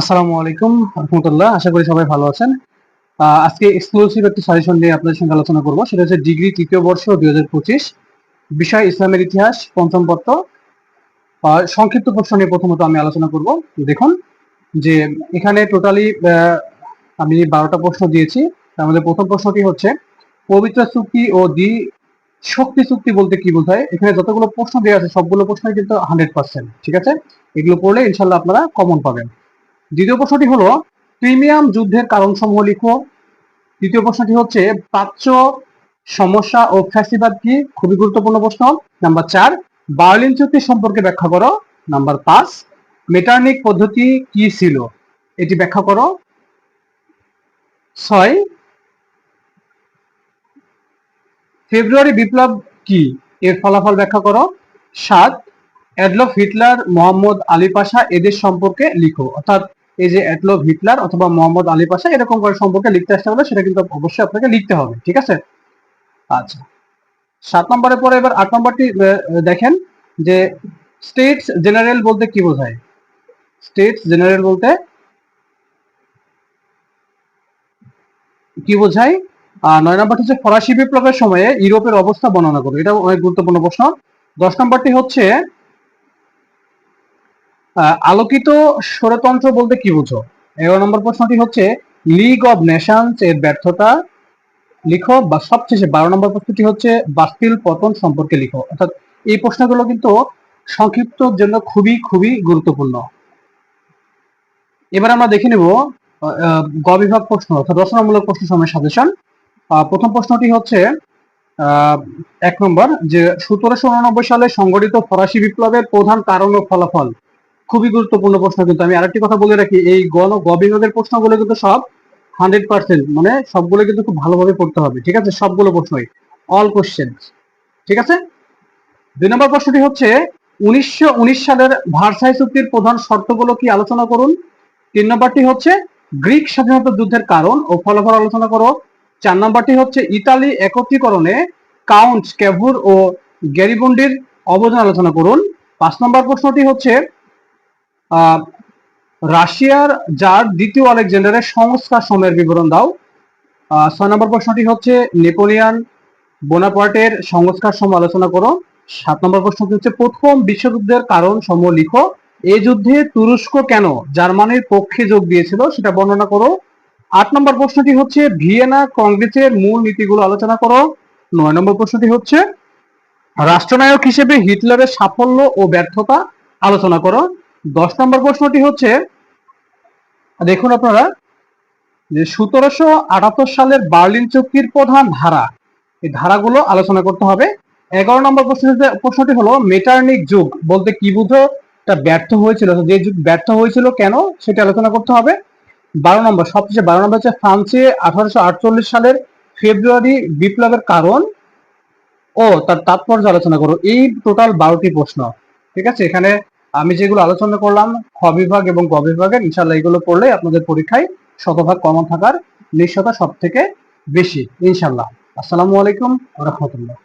আসসালামু আলাইকুম রহমতুল্লাহ। আশা করি সবাই ভালো আছেন। আজকে এক্সক্লুসিভ একটি সাজেশন নিয়ে আপনাদের সঙ্গে আলোচনা করব। সেটা হচ্ছে ডিগ্রি তৃতীয় বর্ষ 2025, বিষয় ইসলামের ইতিহাস, পঞ্চম পত্র। সংক্ষিপ্ত প্রশ্ন নিয়ে প্রথমত আমি আলোচনা করব। দেখুন যে এখানে টোটালি আমি 12টা প্রশ্ন দিয়েছি। তার মধ্যে প্রথম প্রশ্নটি হচ্ছে পবিত্র চুক্তি ও দ্বি শক্তি চুক্তি বলতে কি বোঝায়। এখানে যতগুলো প্রশ্ন দেওয়া আছে সবগুলো প্রশ্নই কিন্তু 100%, ঠিক আছে। এগুলো পড়লে ইনশাল্লাহ আপনারা কমন পাবেন। দ্বিতীয় প্রশ্নটি হলো ক্রিমিয়াম যুদ্ধের কারণসমূহ লিখো। তৃতীয় প্রশ্নটি হচ্ছে প্রাচ্য সমস্যা ও ফ্যাসিবাদ কি, খুবই গুরুত্বপূর্ণ প্রশ্ন। নাম্বার 4, বার্লিন চুক্তি সম্পর্কে ব্যাখ্যা করো। নাম্বার 5, মেটার্নিক পদ্ধতি কি ছিল, এটি ব্যাখ্যা করো। 6, ফেব্রুয়ারি বিপ্লব কি, এর ফলাফল ব্যাখ্যা করো। 7, অ্যাডলফ হিটলার, মোহাম্মদ আলী পাশা এদের সম্পর্কে লিখো। অর্থাৎ এই যে অ্যাডলফ হিটলার অথবা মোহাম্মদ আলী পাশা এরকম করে সম্পর্কে লিখতে আসতে হবে, সেটা কিন্তু অবশ্যই আপনাকে লিখতে হবে, ঠিক আছে। আচ্ছা, 7 নম্বরের পরে এবার 8 নম্বরটি দেখেন যে স্টেটস জেনারেল বলতে কি বোঝায়। স্টেটস জেনারেল বলতে কি বোঝায়। 9 নম্বরটি হচ্ছে ফরাসি বিপ্লবের সময়ে ইউরোপের অবস্থা বর্ণনা করো। এটা অনেক গুরুত্বপূর্ণ প্রশ্ন। 10 নম্বরটি হচ্ছে আলোকিত স্বরতন্ত্র বলতে কি বুঝো। 11 নম্বর প্রশ্নটি হচ্ছে লিগ অব নেশনস এর ব্যর্থতা লিখো। বা সবশেষে 12 নম্বর প্রশ্নটি হচ্ছে বাস্তিল পতন সম্পর্কে লিখো। অর্থাৎ এই প্রশ্নগুলো কিন্তু সংক্ষিপ্ত জন্য খুবই খুবই গুরুত্বপূর্ণ। এবার আমরা দেখে নেব গ বিভাগ প্রশ্ন অর্থাৎ রচনামূলক প্রশ্ন সময় সাজেশন। প্রথম প্রশ্নটি হচ্ছে 1 নম্বর যে 1789 সালে সংগঠিত ফরাসি বিপ্লবের প্রধান কারণ ও ফলাফল। খুবই গুরুত্বপূর্ণ প্রশ্ন। কিন্তু আমি আরেকটি কথা বলে রাখি, এই গ বিভাগের প্রশ্নগুলো কিন্তু সব 100%, মানে সবগুলো কিন্তু খুব ভালোভাবে পড়তে হবে, ঠিক আছে। সবগুলো প্রশ্নই অল কোশ্চেন, ঠিক আছে। 2 নম্বর প্রশ্নটি হচ্ছে 1919 সালের ভার্সাই চুক্তির প্রধান শর্তগুলো কি, আলোচনা করুন। 3 নম্বরটি হচ্ছে গ্রিক স্বাধীনতা যুদ্ধের কারণ ও ফলাফল আলোচনা করো। 4 নম্বরটি হচ্ছে ইতালি একত্রীকরণে কাউন্ট ক্যাভুর ও গ্যারিবন্ডির অবদান আলোচনা করুন। 5 নম্বর প্রশ্নটি হচ্ছে রাশিয়ার জার দ্বিতীয় আলেকজান্ডারের সংস্কার সময়ের বিবরণ দাও। 6 নম্বর প্রশ্নটি হচ্ছে নেপোলিয়ান বোনাপার্টের সংস্কার সময় আলোচনা করো। 7 নম্বর প্রশ্নটি হচ্ছে প্রথম বিশ্বযুদ্ধের কারণ সমূহ লিখো। এই যুদ্ধে তুরস্ক কেন জার্মানির পক্ষে যোগ দিয়েছিল সেটা বর্ণনা করো। 8 নম্বর প্রশ্নটি হচ্ছে ভিয়েনা কংগ্রেসের মূল নীতিগুলো আলোচনা করো। 9 নম্বর প্রশ্নটি হচ্ছে রাষ্ট্রনায়ক হিসেবে হিটলারের সাফল্য ও ব্যর্থতা আলোচনা করো। 10 নম্বর প্রশ্নটি হচ্ছে দেখুন আপনারা যে 1778 সালের বার্লিন চুক্তির প্রধান ধারা, এই ধারাগুলো আলোচনা করতে হবে। 11 নম্বর প্রশ্নটি হলো মেটার্নিক যুগ বলতে কি বুঝো, তা ব্যর্থ হয়েছিল, যে যুগ ব্যর্থ হয়েছিল কেন সেটা আলোচনা করতে হবে। 12 নম্বর, সবচেয়ে 12 নম্বর হচ্ছে ফ্রান্সে 1848 সালের ফেব্রুয়ারি বিপ্লবের কারণ ও তার তাৎপর্য আলোচনা করো। এই টোটাল 12টি প্রশ্ন, ঠিক আছে। এখানে আমি যেগুলো আলোচনা করলাম খ বিভাগ এবং গ বিভাগের, ইনশাল্লাহ এগুলো পড়লে আপনাদের পরীক্ষায় শতভাগ কমন থাকার নিশ্চয়তা সব থেকে বেশি ইনশাল্লাহ। আসসালামু আলাইকুম ওয়া রাহমাতুল্লাহ।